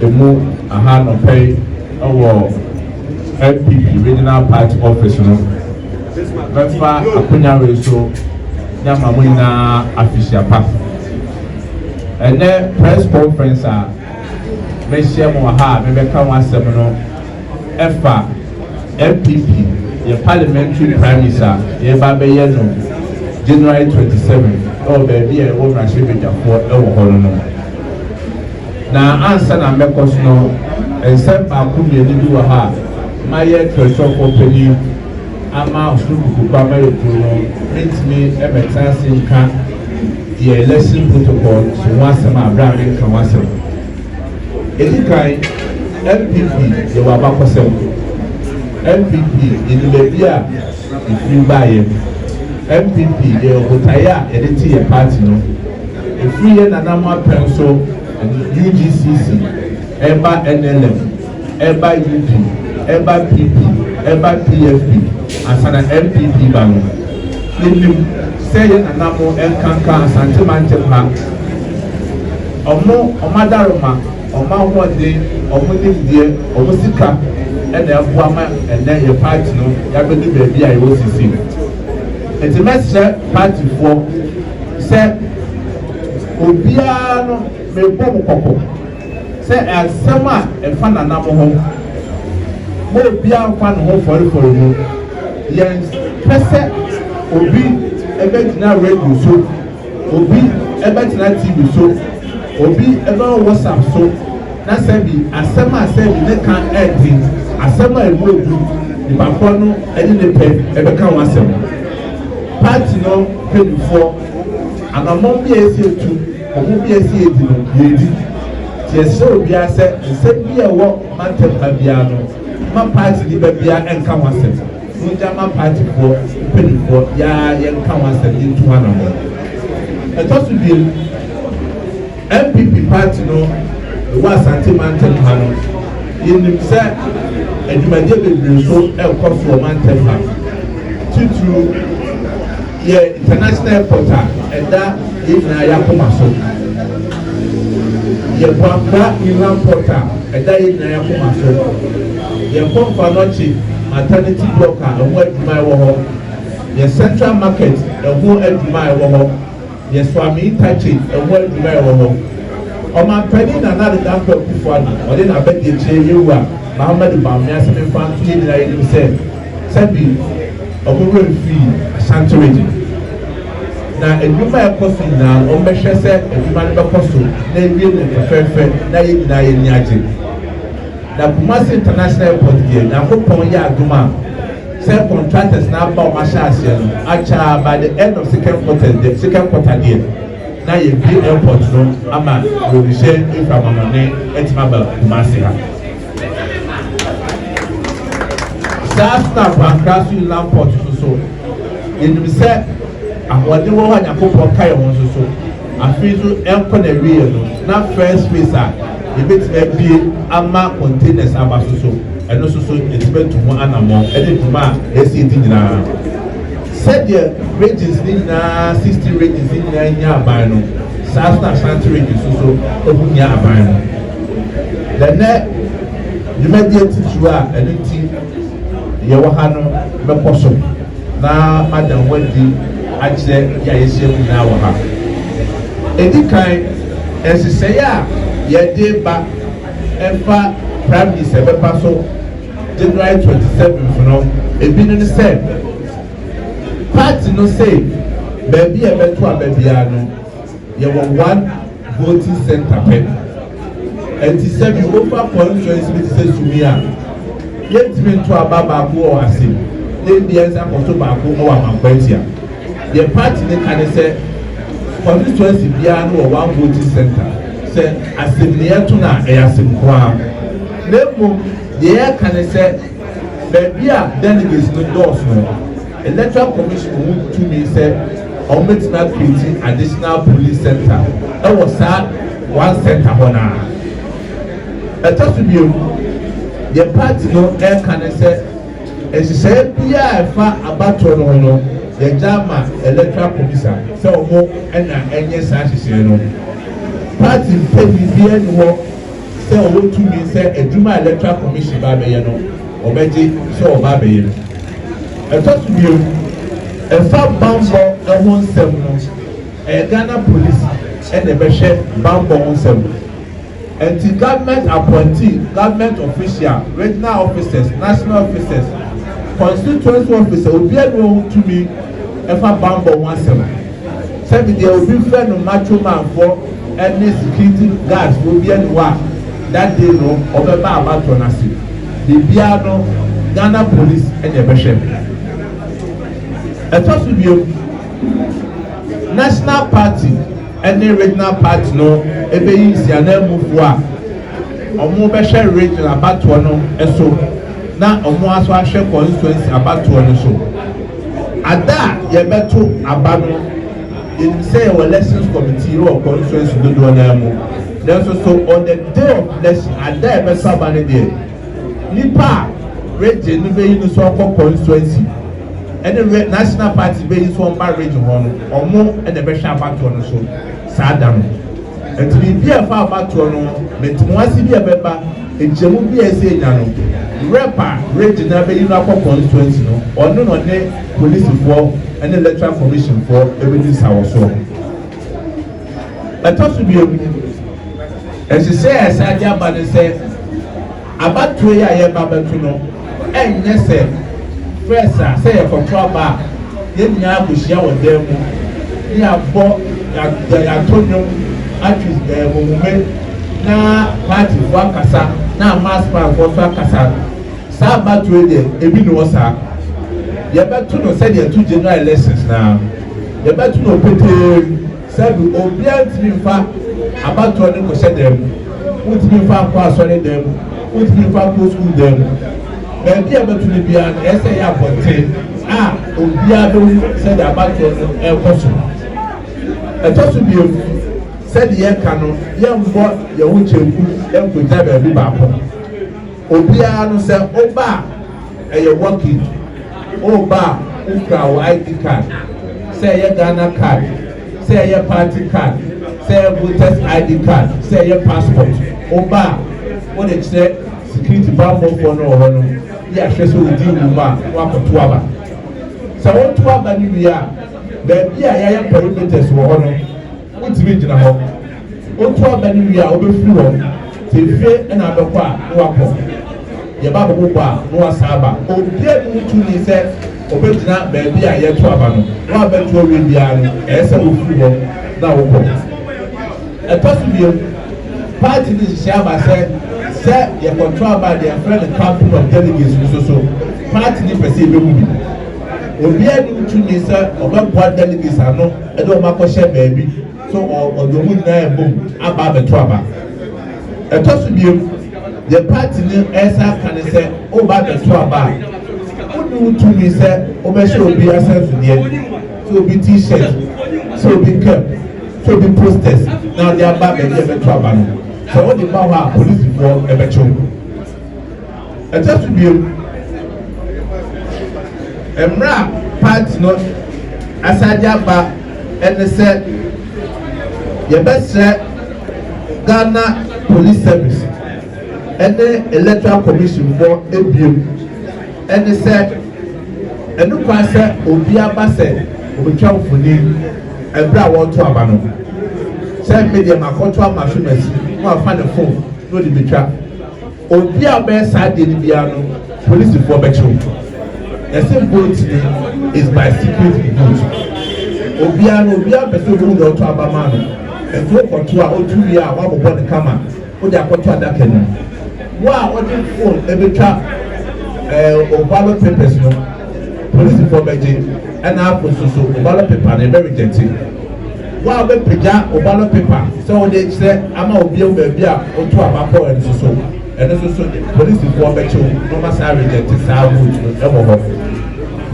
emu aha no pay our NPP regional party office no befa akonya reso na mamuna official pa ene press conference a me share mo ha me be ka wasem no efa NPP the parliamentary primaries a ye ba be ye no January 27 o be bi e wo na shebe for e wo ho no na ansa na mekos no ensem ba ku ye ni bi wa ha maye treasure for penny ama osuruku kwa maye no mentimi e betanse nka the election protocol so wasem abraham kan wasem edikai MPP ye wa ba kosem MPP in Libya if you buy it MPP ye otaya e de ti party no if we ye na ma penso UGCC eba NLM eba UP eba PP eba PFP asana MPP ba no nim say na namo enkanka asante mantepa omo omadaroma oma hode omo nimdie omo sika ena abuama ena ye party no ya be di baby a wo sisi enti mesre party for say obia no me bom kokko say asema e fa na namo ho mo obia fa no ho for mu yen pese obi ebe tina radio so obi ebe tina TV so obi ebe WhatsApp so na say bi asema say bi ne kan edin asema e mo du ni papa no eni ne pe ebe kan wasem party no pay before anamon bi esi omo bi esi edi no yedi tie se obi ase se bi e wo mantepa bia no ma party di ba bia enka wasem nja ma party for pay before ya enka wasem into anamon etosu bi MPP party no was anti-mantepa no yenim se edumaje bebre so e ko for mantepa tutu ye international airport eda yina yakoma so ye bwamba Iran porta eda yina yakoma so ye pompa nochi maternity block a ho aduma wo ho ye central market ho aduma wo ho ye swami tachi ho aduma wo ho o ma pedi na na da ko kufuana o de na be de che yewa Muhammad Bamia se me fan ti na yi se sabi ogbogbo fi sanctuary na eduma ekoso na ombehwe se eduma ne bekoso na ewie ne fefefe na ye nyina ye niaje na Kumasi International Airport here na kopon ya aduma se contractors na ba o masha ase no acha by the end of second quarter there na ye bi airport no ama provision inframanone etima ba Kumasi ha Sasta Bankasu Lamport so yenim se ahode wo hanya kopon kai won so afizu enko na wiye no na first phase a ebetima bi ama containers aba so eno so etibetu ho anamo ede tuma esi di nyina said the regions ni na 60 regions ni na nya aban no Sasta Ashanti region so obunya aban no the ne immediate tua eno ti ye wo ha no mekoso na madam wadi agye ya yesie mu na wo ha edikan esisaya ye de ba efa prime minister be paso January 27 no ebi no say party no say baby e beto ababia no ye wo one voting center pe enti say bi over constituency be say sumia yetimi to ababa ko o asim dey bi ensa koso ba ko o amampatia the party ne kan say constituency bia no one voting center say assembly to na e asim kwa nemo the kan say baby a delegates no doors no electoral commission Wontumi say ometina creating additional police center e was one center hona etasu bi the party no e kan say say bia fa abato no the Jama electoral commission say omo na enye sa hihye no party pay bia no say Wontumi say Eduma Electoral Commission ba be no obeji so oba be no e to to bio e fa bambo e ho nsem no Ghana police and the Beshe Bambo onsem and the government appointee, government official, regional officers, national officers, constituency officers will be able to be ever Bambo onsem. Seven there will be fair no macho man for any security guards will be anywhere that they know of about Tonasi. The Biano, Ghana police and the Beshe. A toss with you. National party any regional party no ebe yi si ana move a omo be share regional abatoɔ no eso na omo aso ahwɛ constituency abatoɔ no so ada ye beto aba no in say our elections committee or constituency do na mu then so on the day of election ada e be saba ne there nipa region no be yi no so akɔ constituency any national party based on bar region one or more and the best about one so Saga. And to be a far about one, but to once be a member, and Jemu be a say no rapper regional be constituency no or no on the police for and electoral commission for everything house so. I thought to be as you say as I but say about 2 years about to know and yes sir. First, say a control bar, then you have to share with them. You have bought Antonio, actually, the movement now party for Casa, now mass plan for Casa. Sabat radio, a bit no sir. You better to know, say your 2 general elections now. You better to know, Peter, said, obedient to be far about 20% them, would be far past them, would be far post school them. Maybe able to be an essay about Obiado said about your person. A toss to be said the Yakano, young boy, your witch, and could never be back. Obiado said, oh, bar, and you're working. Oh, bar, Ukra, ID card. Say your Ghana card. Say your party card. Say your voters ID card. Say your passport. Oh, bar, what it said, security bambo for no one. Yeah, she so deal with one to aba. So what to aba ni bia, baby I perimeters wo hono. What to be jina ho. What to aba ni bia obefiri ho. Te fie na abekwa no akọ. Ye ba bo ba no asaba. Obie mu tu ni se obejina baby a ye to aba no. No abeto we bia no, e se wo firi ho na wo ko. E to so bi party ni shaba say say your control by their friend and campaign of delegates so party ni person be mu bi obi adu tu ni say oba delegates ano e do ma ko share baby so odomu na e bom aba beto aba e to so bi the party ni esa kan say oba beto aba unu tu ni say oba show obi access there so obi t-shirt so obi cap so obi posters now they aba be beto aba no. So what the power police for a better and just to be a rap part not as I jabba and they said your best Ghana Police Service and the Electoral Commission for a bill and they said and no question Obia Basse will travel for name and bra want to abano. Send media my control machines. No, I find a phone. No, the betra. Obia best side in the police for better. The same vote is by secret vote. Obia best to go to Abamano and go for 2 or 2 years. What about the camera? What they are going to that can. Wow, what the phone? Every trap. Ballot papers. No, police for better. And I put so ballot paper. They very gentle. Wow, be preja o ballot paper. So they say, "I'm a obi baby a o to abako and so and so police for better. No matter how rejected, how good, ever hope."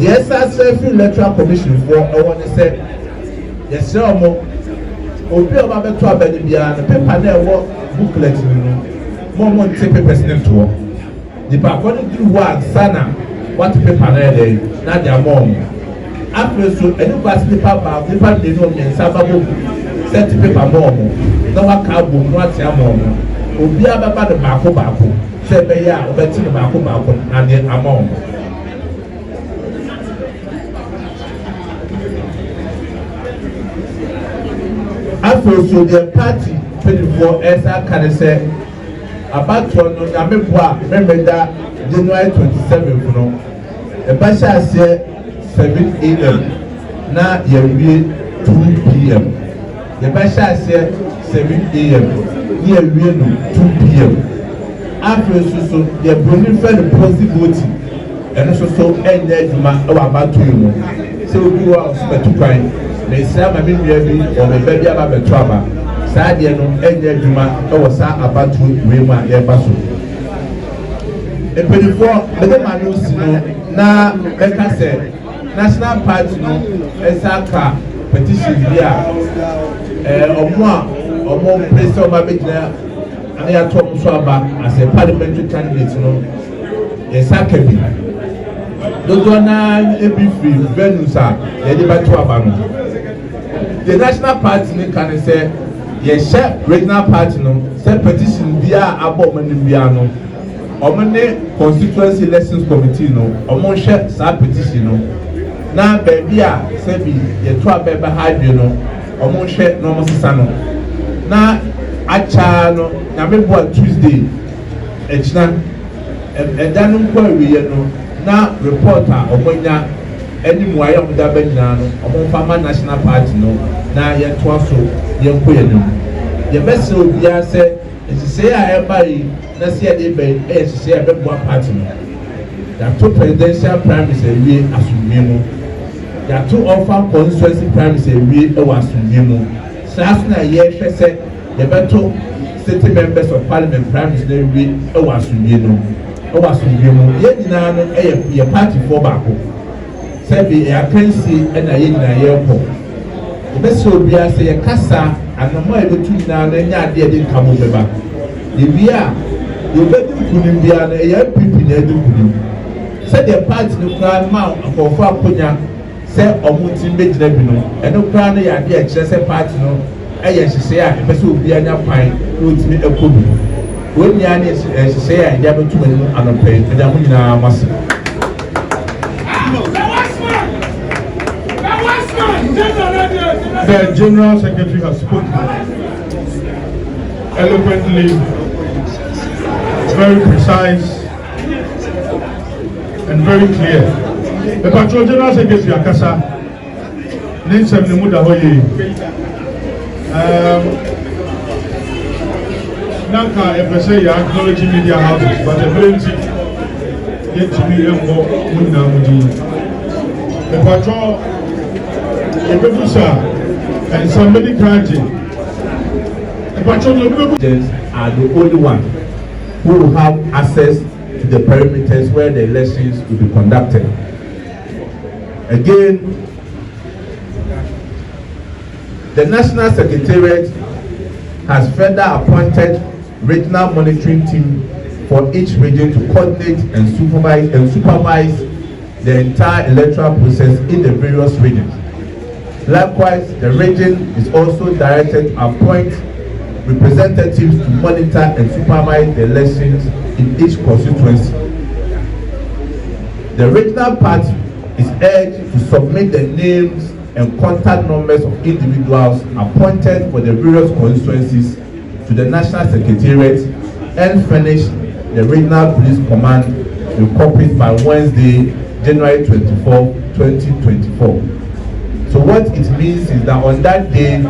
The SSF Electoral Commission for I want to say, yes, sir, obi o ba beto abani bia the paper na wo booklet no mo take papers name to. The according to one sana what paper na dey na their mom. After so any pass paper ba paper dey no me saba go set paper more no wa ka bo no atia more obi ababa de baako sɛ bɛyɛ a ɔbɛte ne baako na ne ama wɔn. After so the party 24 ɛsa ka ne sɛ abatoɔ no nyame boa mɛmɛda January 27 no ɛba hyɛ aseɛ 7 a.m. na yɛwie 2 p.m. yɛba hyɛ aseɛ 7 a.m. na yɛwie no 2 p.m. After so the broni fɛ no proxy voting ɛno so ɛnyɛ adwuma ɛwɔ abatoɔ mu sɛ obi wɔ a ɔsopɛto kwan na esira maame nua bi ɔbɛbɛ bi aba bɛto aba saa adeɛ no ɛnyɛ adwuma ɛwɔ saa abatoɔ wei mu a yɛreba so. Mpanyinfoɔ bɛde maame osi no na ɛka sɛ national party no ɛsa ka petition bi a ɔmo mpere sɛ ɔmo abɛgyina ana yɛato ɔmo so aba as a parliamentary candidate no yɛsa ka bi dodoɔ naa ebi firi venues a yɛde bɛto aba no. The national party ne ka ne sɛ yɛhyɛ regional party no sɛ petition bi a abɔ ɔmo anim bia no ɔmo ne constituency elections committee no ɔmo nhwɛ saa petition no na baabi a sɛbi yɛto abɛɛbɛ ha adwe no ɔmo nhwɛ na ɔmo sesa no na akyaa no nyame boa Tuesday ɛgyina ɛda no nkɔ awieɛ no na report a ɔmo nya ɛni mu ayɛ ɔmo da bɛ nyinaa no ɔmo nfa ma national party no na yɛtoa so yɛnkɔ yɛn mu yɛbɛsɛ obiara sɛ nhyehyɛeɛ a ɛba yi na sɛ yɛde bɛn ɛyɛ nhyehyɛeɛ a ɛbɛboa party no yɛato presidential primaries awie asomdwie mu yɛato ɔfa constituency primaries awie ɛwɔ asomdwie mu saa so na yɛrehwɛ sɛ yɛbɛto state members of parliament primaries na awie ɛwɔ asomdwie no ɛwɔ asomdwie mu yɛn nyinaa no ɛyɛ yɛ party foɔ baako sɛbi yɛakansie ɛna yɛn nyinaa yɛrekɔ yɛbɛsɛ obiara sɛ yɛkasa anamɔ a yɛbɛtu nyinaa no ɛnyɛ adeɛ de nka mo bɛba ebi a yɛbɛdi nkunim biara no ɛyɛ npp na ɛdi nkunim sɛdeɛ party no koraa ma nkɔɔfo akonya sɛ ɔmo ti mbɛgyina bi no ɛno koraa no yɛ adeɛ ɛkyerɛ sɛ party no ɛyɛ nhyehyɛeɛ a ɛbɛsɛ obiara nya kwan na otumi ɛkɔ bi wɔn nyinaa ne nhyehyɛeɛ a yɛde abɛtum anim anɔpɛ ɛde aho nyinaa mo ase. The General Secretary has spoken eloquently, very precise, and very clear. The Patrol General Secretary Akasa, Ninsem Nemuda Hoye, Nanka FSA, you acknowledge media houses, but the plenty yet to be the Patrol. And somebody granted. Are the only one who will have access to the perimeters where the elections will be conducted. Again, the National Secretariat has further appointed regional monitoring team for each region to coordinate and supervise the entire electoral process in the various regions. Likewise, the region is also directed to appoint representatives to monitor and supervise the elections in each constituency. The regional party is urged to submit the names and contact numbers of individuals appointed for the various constituencies to the National Secretariat and furnish the Regional Police Command with copies by Wednesday, January 24, 2024. So what it means is that on that day,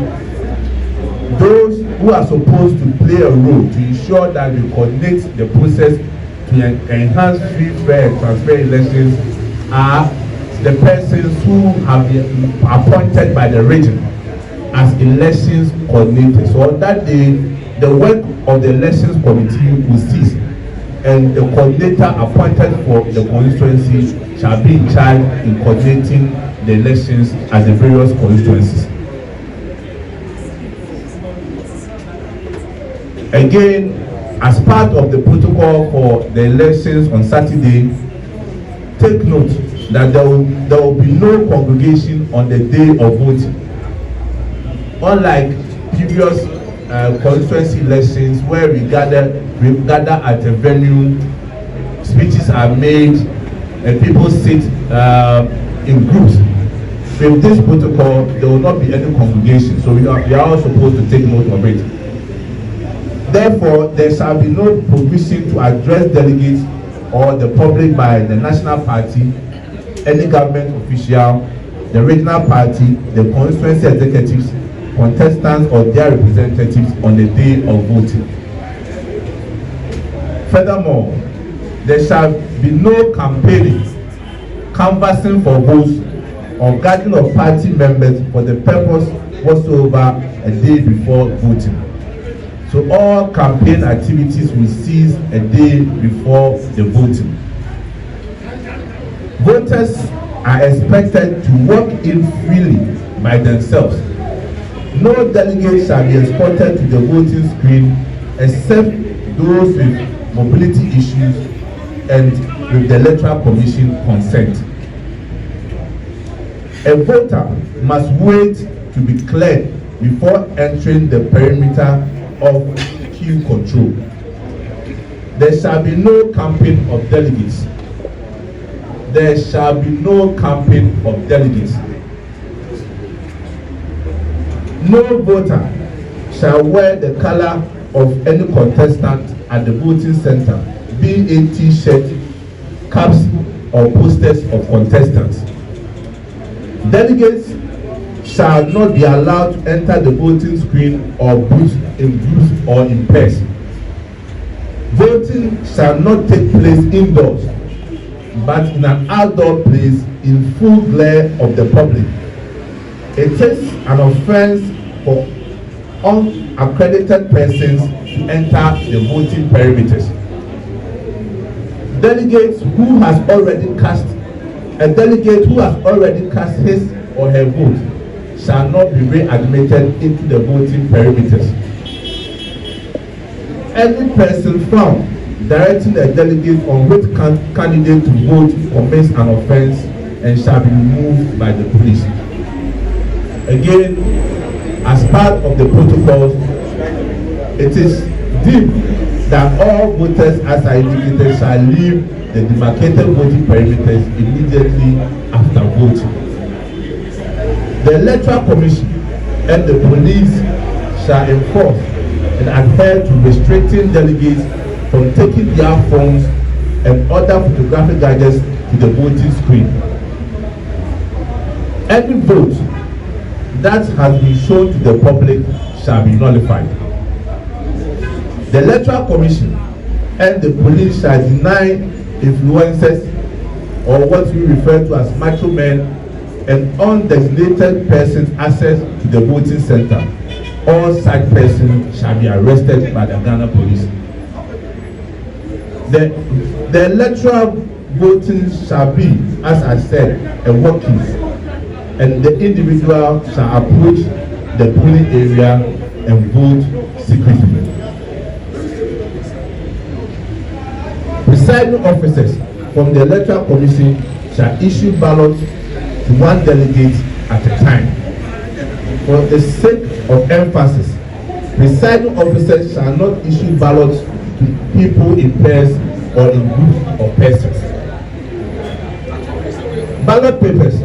those who are supposed to play a role to ensure that we coordinate the process to enhance free, fair, and transparent elections are the persons who have been appointed by the region as elections coordinators. So on that day, the work of the elections committee will cease, and the coordinator appointed for the constituency shall be in charge in coordinating the elections at the various constituencies. Again, as part of the protocol for the elections on Saturday, take note that there will be no congregation on the day of voting. Unlike previous constituency elections where we gather at a venue, speeches are made, and people sit in groups. With this protocol, there will not be any congregation, so we are all supposed to take note of it. Therefore, there shall be no provision to address delegates or the public by the national party, any government official, the regional party, the constituency executives, contestants or their representatives on the day of voting. Furthermore, there shall be no campaigning, canvassing for votes, or gathering of party members for the purpose whatsoever a day before voting. So all campaign activities will cease a day before the voting. Voters are expected to walk in freely by themselves. No delegate shall be escorted to the voting screen except those with mobility issues and with the Electoral Commission consent. A voter must wait to be cleared before entering the perimeter of queue control. There shall be no camping of delegates. There shall be no camping of delegates. No voter shall wear the color of any contestant at the voting center, being a t-shirt, caps, or posters of contestants. Delegates shall not be allowed to enter the voting screen or booth in groups or in pairs. Voting shall not take place indoors, but in an outdoor place in full glare of the public. It is an offense for unaccredited persons to enter the voting perimeters. A delegate who has already cast his or her vote shall not be readmitted into the voting perimeters. Any person found directing a delegate on which candidate to vote commits an offense and shall be removed by the police. Again, as part of the protocols, it is deemed that all voters, as I indicated, shall leave the demarcated voting perimeters immediately after voting. The Electoral Commission and the police shall enforce and adhere to restricting delegates from taking their phones and other photographic gadgets to the voting screen. Any vote that has been shown to the public shall be nullified. The Electoral Commission and the police shall deny influencers, or what we refer to as macho men, and undesignated persons access to the voting center. All such persons shall be arrested by the Ghana police. The electoral voting shall be, as I said, a walk-in, and the individual shall approach the polling area and vote secretly. Presiding officers from the Electoral Commission shall issue ballots to one delegate at a time. For the sake of emphasis, presiding officers shall not issue ballots to people in pairs or in groups of persons. Ballot papers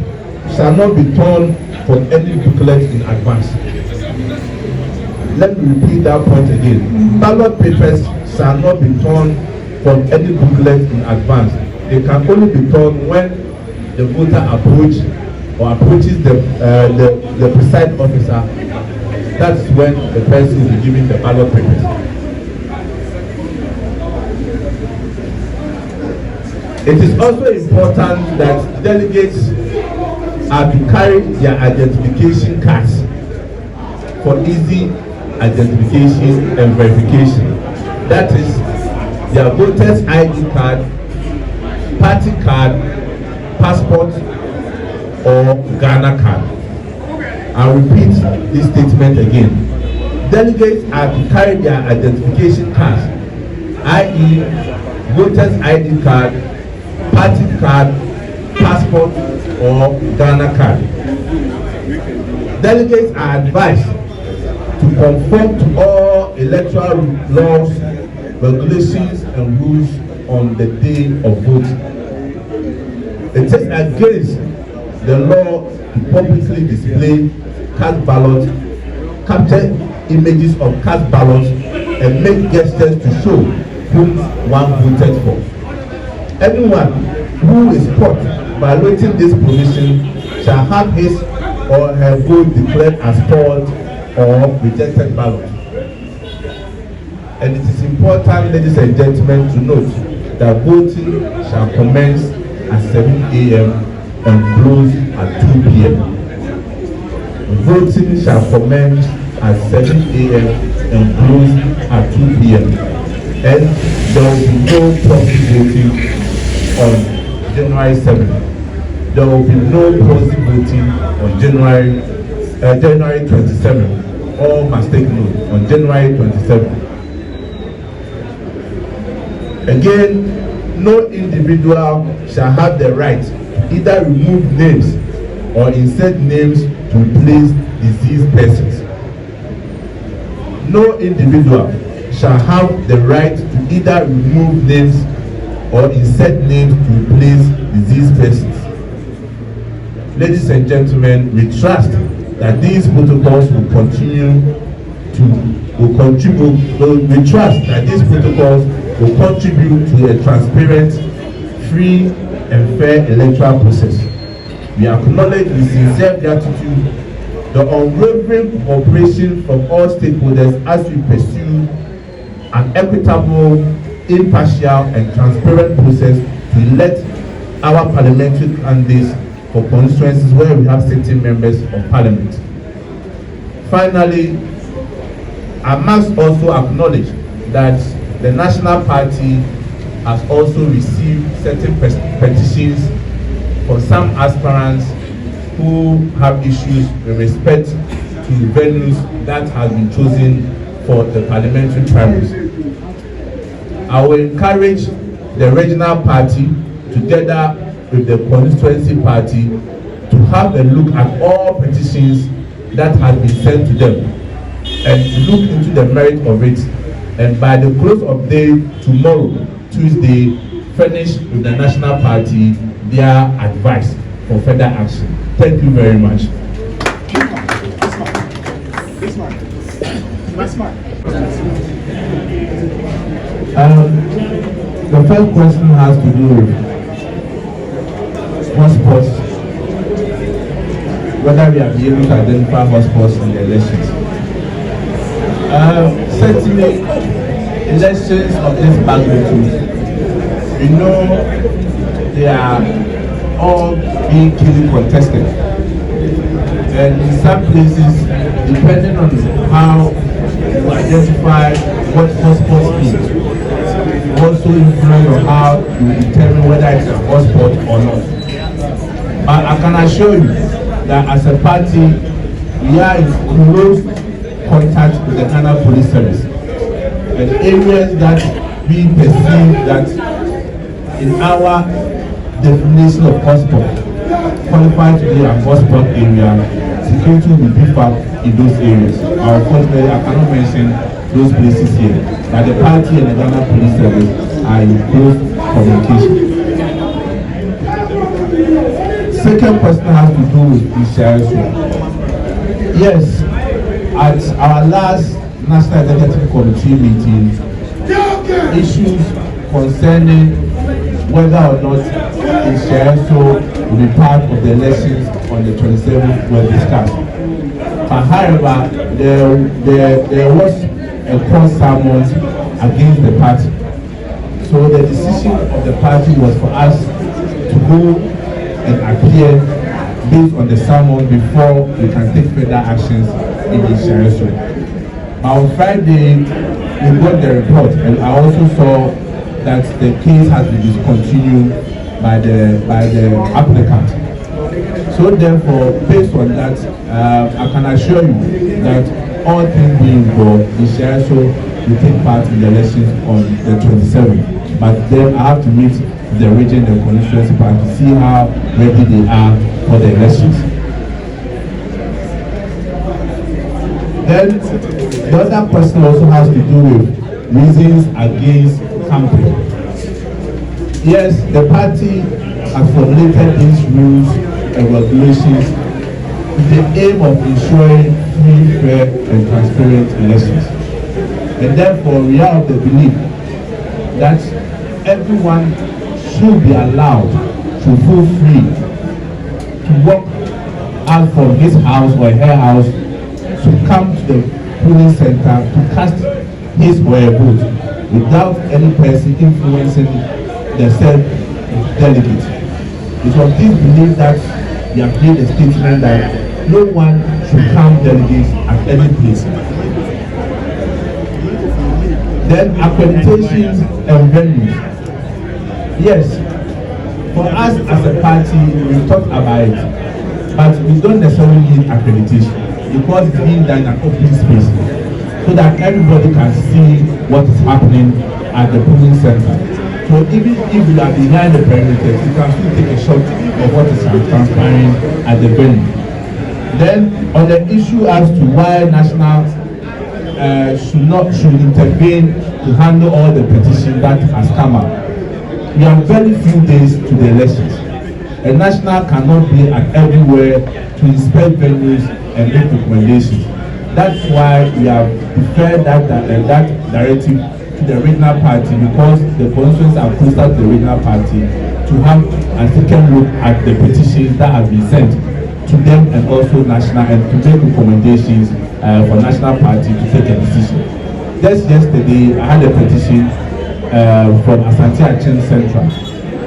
shall not be torn from any booklet in advance. Let me repeat that point again. Ballot papers shall not be torn from any booklet in advance. They can only be torn when the voter approaches the presiding officer. That's when the person will be given the ballot papers. It is also important that delegates are to carry their identification cards for easy identification and verification. That is their voter's ID card, party card, passport, or Ghana card. I'll repeat this statement again. Delegates are to carry their identification cards, i.e. voter's ID card, party card, passport, or Ghana card. Delegates are advised to conform to all electoral laws, regulations, and rules on the day of voting. It is against the law to publicly display cast ballots, capture images of cast ballots, and make gestures to show whom one voted for. Anyone who is caught violating this provision shall have his or her vote declared as spoiled or rejected ballot. And it is important, ladies and gentlemen, to note that voting shall commence at 7 a.m. and close at 2 p.m. Voting shall commence at 7 a.m. and close at 2 p.m. And there will be no proxy voting on January 7th. There will be no proxy voting on January 27th. All must take note, on January 27th. Again, no individual shall have the right to either remove names or insert names to replace deceased persons. No individual shall have the right to either remove names or insert names to replace deceased persons. Ladies and gentlemen, we trust that these protocols will contribute to a transparent, free, and fair electoral process. We acknowledge with sincere gratitude the unwavering cooperation from all stakeholders as we pursue an equitable, impartial, and transparent process to elect our parliamentary candidates for constituencies where we have sitting members of parliament. Finally, I must also acknowledge that the National Party has also received certain petitions from some aspirants who have issues with respect to venues that have been chosen for the parliamentary primaries. I will encourage the regional party together with the constituency party to have a look at all petitions that have been sent to them and to look into the merit of it, and by the close of day tomorrow, Tuesday, furnish with the National Party their advice for further action. Thank you very much. The first question has to do with hotspots, whether we are able to identify hotspots in the elections. Certainly, elections of this magnitude, we know they are all being keenly contested. And in some places, depending on how you identify what hotspots mean, also influence on how you determine whether it's a hotspot or not. But I can assure you that as a party, we are in close contact with the Ghana Police Service. And areas that we perceive that in our definition of hotspot qualify to be a hotspot area, security will be beefed up in those areas. Unfortunately, I cannot mention those places here, but the party and the Ghana Police Service are in close communication. Second question has to do with the shares. Yes, at our last National Executive Committee meeting, issues concerning whether or not the shares will be part of the elections on the 27th were discussed. But however, there was a court summons against the party. So the decision of the party was for us to go and appear based on the summons before we can take further actions in the Sheriff. On Friday, we got the report, and I also saw that the case has been discontinued by the applicant. So therefore, based on that, I can assure you that all things being involved, the Sheriff will take part in the elections on the 27th. But then I have to meet the region and constituency party to see how ready they are for the elections. Then the other question also has to do with reasons against camping. Yes, the party has formulated these rules and regulations with the aim of ensuring free, fair, and transparent elections. And therefore, we are of the belief that everyone should be allowed to feel free to walk out from his house or her house to come to the polling center to cast his or her vote without any person influencing the said delegate. It was this belief that we have made a statement that no one should count delegates at any place. Then accreditations and venues. Yes, for us as a party, we talk about it, but we don't necessarily need accreditation because it's being done in an open space so that everybody can see what is happening at the polling center. So even if you are behind the perimeter, you can still take a shot of what is transpiring at the venue. Then on the issue as to why national should intervene to handle all the petitions that has come up. We have very few days to the elections. A national cannot be at everywhere to inspect venues and make recommendations. That's why we have deferred that directive to the regional party because the constituents are closer to the regional party to have a second look at the petitions that have been sent to them and also national and to make recommendations for national party to take a decision. Just yesterday, I had a petition from Asante Achin Central,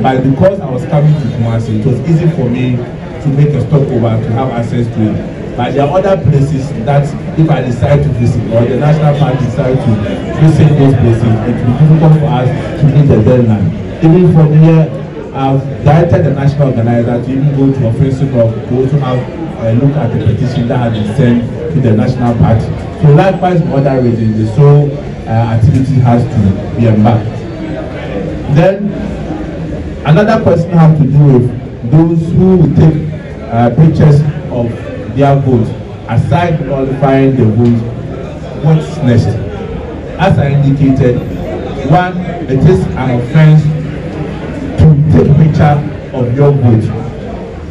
but because I was coming to Kumasi, it was easy for me to make a stopover to have access to it. But there are other places that if I decide to visit or the national party decide to visit those places, it will be difficult for us to meet the deadline. Even from here, I've directed the national organizer to even go to offensive of go to have a look at the petition that has been sent to the national party. So likewise in other regions, the sole activity has to be embarked. Then another question has to do with those who will take pictures of their vote. Aside from qualifying the vote, what's next? As I indicated, one, it is an offense to take a picture of your vote.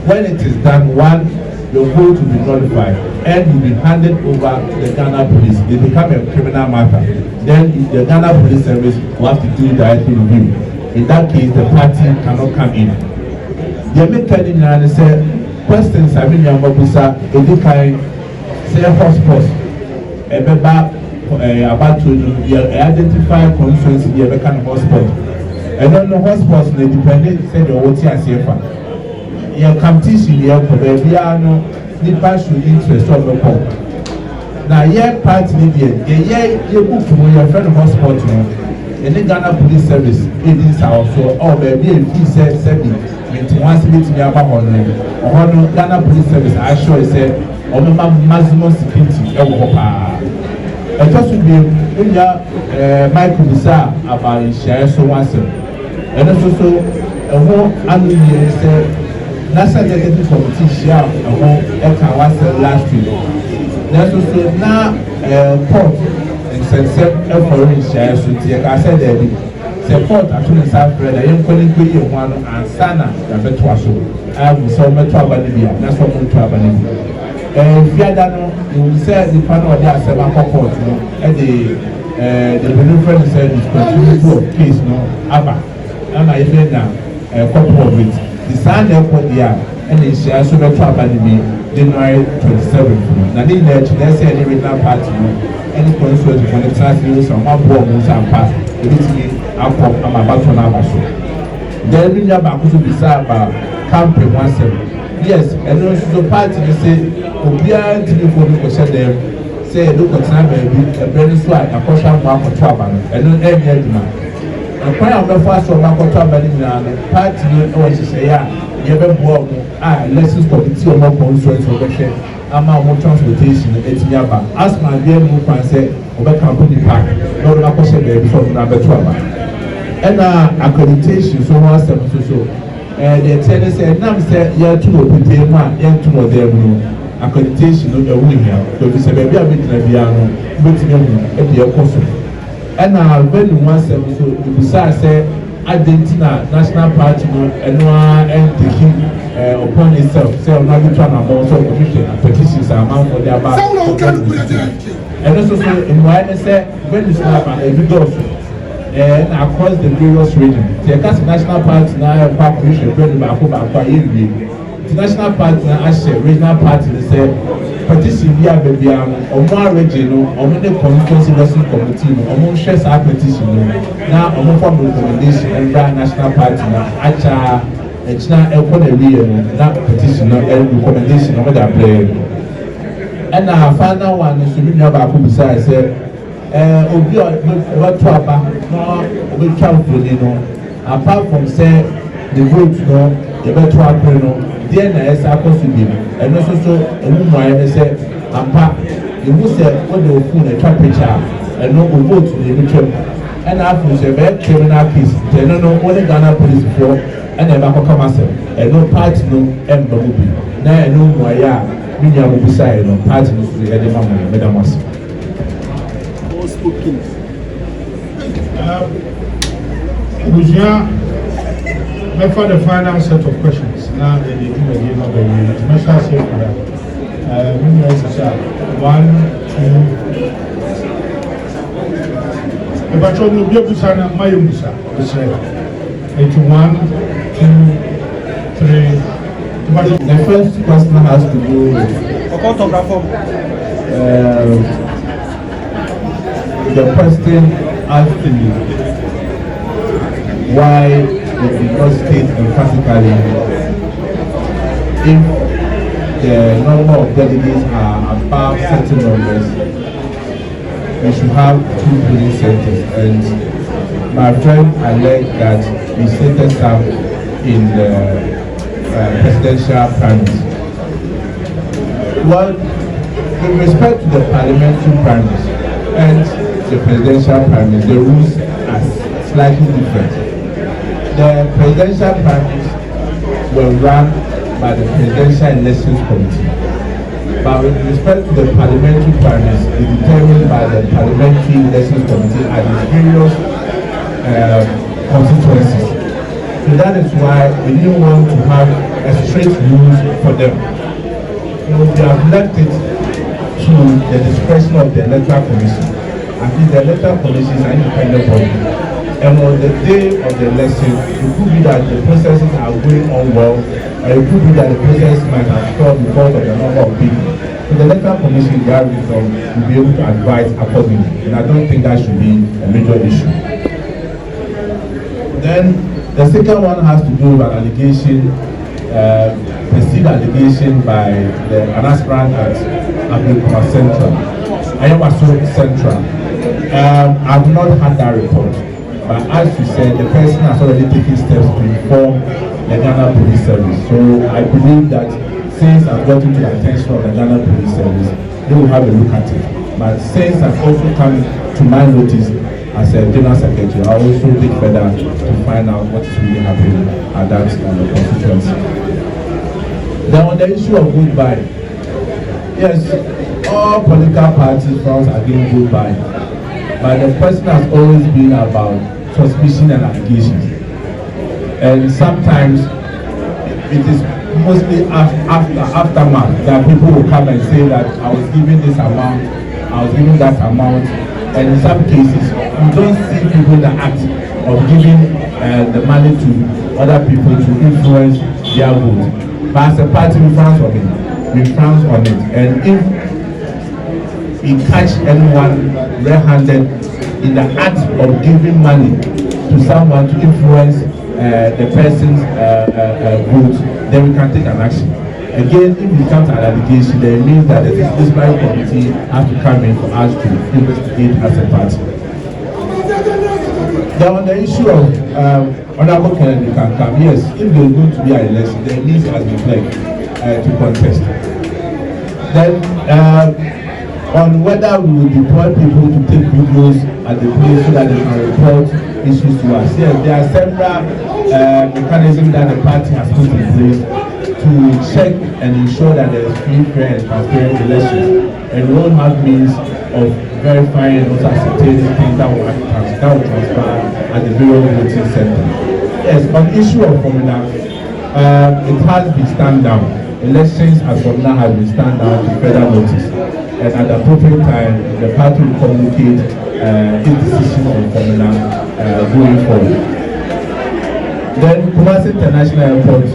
When it is done, one, your vote will be nullified and will be handed over to the Ghana police. It become a criminal matter. Then the Ghana police service will have to do directly with you. In that case, the party cannot come in. The American and say questions I mean Yamabusa, Edikai, say hospitals, about to identify concerns in the American hospital. And then the hospitals they depend say the OT as CFA. Your competition here for the Viano, the passion interest of the poor. Now, yeah, party yeah, you book to your friend hospital, and the Ghana Police Service, it is also, oh, baby, if he said 7. Once meet me about on Ghana Police Service, I sure said, or maximum security. It just would be when Michael Bisa about share so once. And also, a whole annual said, National Executive Committee share a whole last week. There's also now court and send foreign shares to I said there. Support actually South Red, I am calling you one and Sana, the Betuaso. I have so much trouble in Libya, that's what I'm troubling. Fiadano, you said the panel there 7 court, and the benefit said it's continuity of case, no, Abba. And I even now, a couple of it. The Sun Airport there, and they share so much trouble in me, January 27th. Now, they say any regional party, any constituency for the translators and one bomb and pass. I'm about to know. Then we have to be about camping once. Yes, and also the party say, Obia to the phone question them, say, look at time, baby, a very swag, a caution mark for trouble, and not every animal. And when I'm the first one, I'm going to trouble in the party, or she say, yeah, you ever walk, lessons committee or more concerns over there. I'm out transportation, it's Yaba. Ask my dear move and say, Oba company park, no, I'm going to say, baby, from number 12. And accreditation, so once so. And the tenant said, Nam said, yeah, 2 or 1, yeah, 2 or them. accreditation no ɛwɔ hia ebi sɛ baabi a bɛgyina biara no bɛtumi ahu ɛde ɛkɔ so ɛna venue mu asɛm nso ebisa sɛ adentina national party no ɛno a ɛnteki upon itself sɛ ɔno abɛtwa n'abɔn sɛ ɔbɛhwɛ petitions a amanfoɔ de aba ɛno nso so mmuaeɛ ne sɛ venues no aba ebi dɔɔso na across the various regions ti ɛka sɛ national party na ɛkɔ akɔhwehwɛ venue baako a yɛnwie international party na ahyɛ regional party ne sɛ petition bi a baabi a no ɔmo arrange no ɔmo ne constituency wrestling committee no ɔmo nhwɛ saa petition no na ɔmo form recommendation ɛnra national party na akya ɛkyina ɛkɔ na ewie no na petition no recommendation ɔmo de abrɛ ɛna final one nso mi nua baako bisa sɛ obi a ɔbɛto aba na ɔbɛtwa mfoni no apart from sɛ the vote no yɛbɛto apere no deɛ na ɛsɛ akɔ so bi ɛno nso so ɛmu mmuaeɛ ne sɛ ampa ewu sɛ wɔde ofun ɛtwa picture ɛno o vote na ebi twɛm ɛna afei nso ɛbɛyɛ criminal case nti ɛno no wɔne Ghana police foɔ ɛna ɛbɛkɔ kama sɛ ɛno party no ɛmba mu bi na ɛno mmuaeɛ a mi nua mo bisa yɛ no party no so yɛde ma mo yɛ mɛda mo ase. Abusua, for the final set of questions. Now they do again of the special say for that. One, two. If I told you, be able to sign up my musa. It's 1, 2, 3. The first question has to do with the question asked me why it did not state emphatically if the number of delegates are above certain numbers, we should have 2 polling centers. And my friend alleged that we stated some in the presidential primaries. Well, with respect to the parliamentary primaries and the presidential primaries, the rules are slightly different. The presidential primaries were run by the Presidential Elections Committee. But with respect to the parliamentary primaries, it's determined by the Parliamentary Elections Committee at its various constituencies. So that is why we didn't want to have a strict rules for them. So we have left it to the discretion of the Electoral Commission. I think the Electoral Commission is an independent body. And on the day of the election, it could be that the processes are going on well, or it could be that the process might have stalled because of the number of people. So the Electoral Commission, their wisdom, will be able to advise accordingly. And I don't think that should be a major issue. Then the second one has to do with an allegation, perceived allegation by an aspirant at Koduah Central. I've not had that report. But as you said, the person has already taken steps to inform the Ghana Police Service. So I believe that since I've gotten to the attention of the Ghana Police Service, they will have a look at it. But since I've also come to my notice as a General Secretary, I also dig further to find out what is really happening at that constituency. Then on the issue of vote buying, yes, all political parties front against vote buying. But the question has always been about suspicion and allegations. And sometimes it is mostly aftermath that people will come and say that I was given this amount, I was given that amount. And in some cases, you don't see people that act of giving the money to other people to influence their vote. But as a party, we frown on it. We frown on it. And if we catch anyone red-handed in the act of giving money to someone to influence the person's vote, then we can take an action. Again, if it comes to an allegation, then it means that the disciplinary committee has to come in for us to investigate as a party. Then on the issue of Honorable Kennedy can come, yes, if there is going to be an election, then it needs has been pledged to contest. Then on whether we will deploy people to take videos at the place so that they can report issues to us. Yes, there are several mechanisms that the party has put in place to check and ensure that there is free, fair, and transparent elections. And we all have means of verifying and also ascertaining things that will transpire at the various voting center. Yes, on the issue of formula, it has been stand down. Elections as formula has been stand down to further notice. And at the appropriate time, the party will communicate its decision on formula going forward. Then, Kumasi International Airport,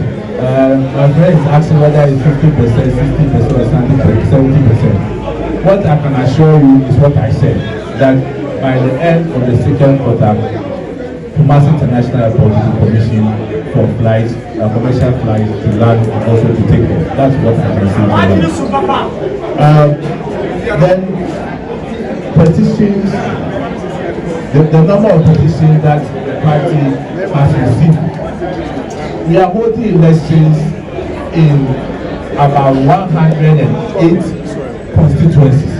my friend is asking whether it's 50%, 60%, or something like 70%. What I can assure you is what I said, that by the end of the second quarter, Kumasi International Airport is commissioned for flights, commercial flights to land and also to take off. That's what I can say. Then petitions, the number of petitions that the party has received. We are holding elections in about 108 constituencies.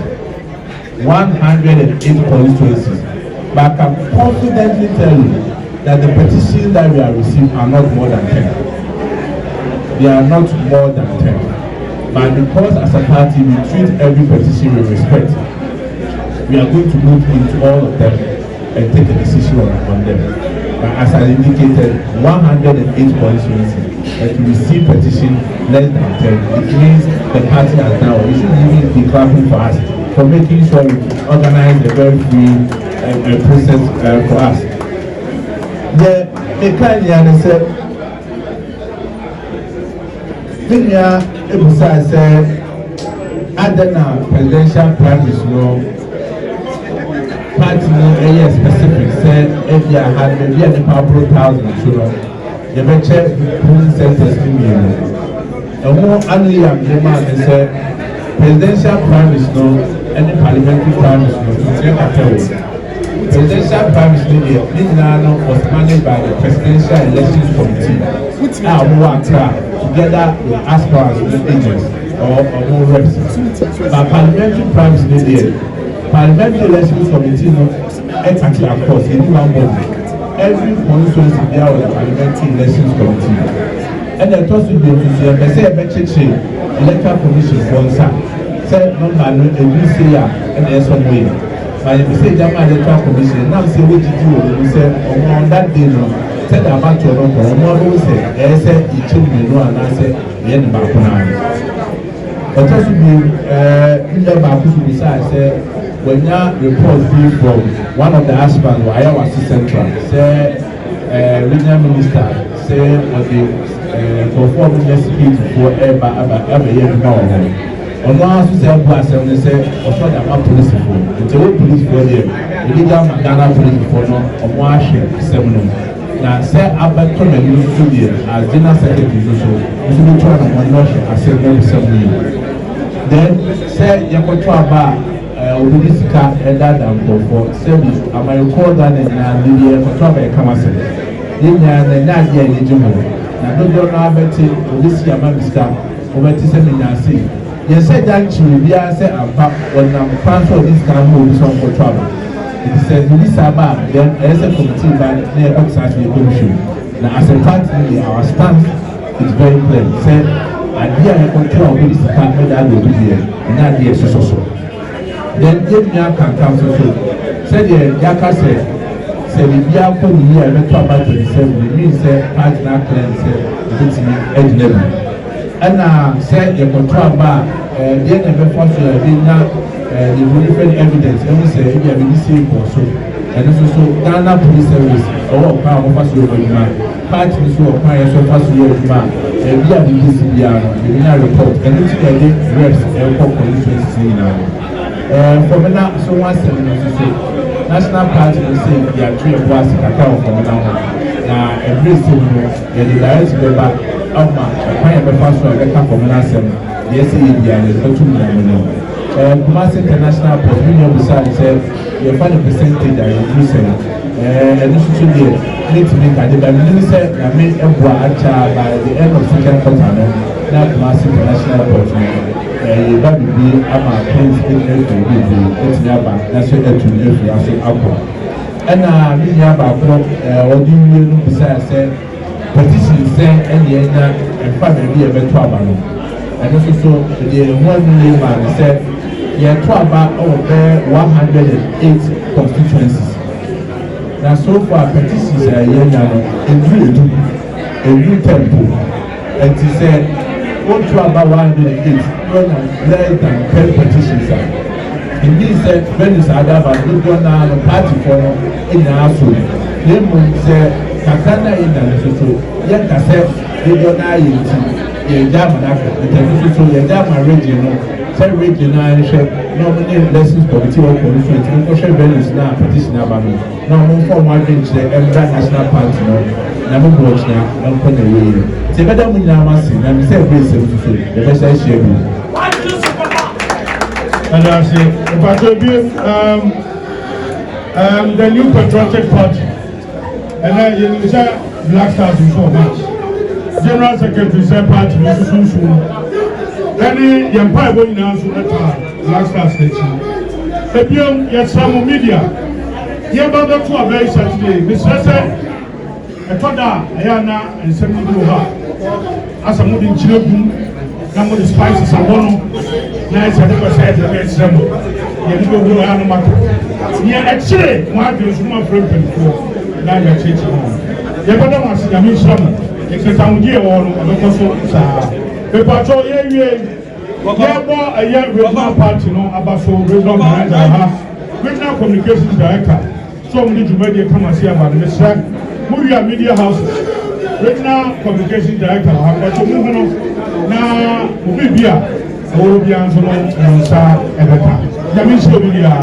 108 constituencies. But I can confidently tell you that the petitions that we have received are not more than 10. They are not more than 10. But because as a party we treat every petition with respect, we are going to look into all of them and take a decision on them. But as I indicated, 108 constituencies, and to receive petition less than 10, it means the party has now, we should even be clapping for us for making sure we organize a very free process for us. The kind of said, Ebusa said, other now presidential primaries, no party no specific said if you had maybe a powerful thousand children, the better polling centers in the and more only a man said presidential primaries no any parliamentary primaries no presidential primaries no was managed by the presidential elections committee. Now we work together with aspirants and agents or more reps. But parliamentary primaries no parliamentary elections committee no actually of course in one body. Every constituency there was a parliamentary elections committee. And the toss will be to say electoral commission sponsor. Say number no every say and there's some way. But if you say Jama electoral commission, now say what you do, you say on that day no. Said about your number, one say, say it should be no and I say the end back on. But also be in the back to decide say when your report be from one of the aspirants or Iowa Central, say regional minister, say what the perform security for every year now. On one to say blast and say also the police for the police for there, the legal Ghana police for no on one share 7. Now, say about coming to the as general secretary, so we try to monitor as a member assembly. Then, say you go to about Obisika and that and for service. I might call that and the control come as a then Nadia and Jumo. Now, don't know about it. Obisika, Mamiska, over to Seminary. You said that you be as a pap when I'm transfer this kind of move for trouble. It says this about then as a committee by near outside the commission. Now as a party, our stance is very clear. Say, idea and control of this department that will be here, and that the so. Then if you can council so, say the Yaka said, the Yako here electoral about 27, it means say party now claim say it's edge level. And say the control about the never force you now. The different evidence, and we say, if you have been seen for so, and also Ghana Police Service, or power of us, your man, part of the fire, so fast your man, and we have this in the report, and it's the reps and constituency now. From now, so once a national party will say, they are 3 of us account from now. Every single, the direct member of my fire, the first one, the camp from an assembly, yes, he is not too. Kumasi International Post, we know besides you find a percentage that you do sell. And this should be need to make a debate. Said I made a by the end of second quarter. Now Kumasi International Post, you got to be about things in every day. It's never that's what to every as an apple. And this year about what do you besides say petition say any and family ever to abano. And also the 1 million man said yeah to about over 108 constituencies. Now so far petitions are every temple and he said go to about 108 less than 10 petitions are. Indeed said Venice Adaba do go now the party for in the house. They will say Kakana in the so yet cassette they go now in Jamaica the so your Jama region say region and nominate lessons committee or commission to share Venice now petition about me. No more for my bench the national party no never watch now and put away. Say better when I must see and say please the best I share. And I say, if I could be the new patriotic party, and then you say Black Stars before much. General Secretary said party was soon. Any young pie going now to the Black Stars station. If you get some media, you have about 2 very Saturday. Mr. Said, I thought that Ayana and 70 as a moving children. Some of the spices are one. Nice, I never said the best. You go to Animal. Yeah, actually, my views are friend before. Now you're changing. You better want to see a mission. It's a town year or a also. The patrol, a year regional party, no, about so regional manager, regional communications director. So many to media come and see about this. Movie media houses, regional communications director, but to move on. Na ubibia oro bia nso no nsa ebeka ya mi so bia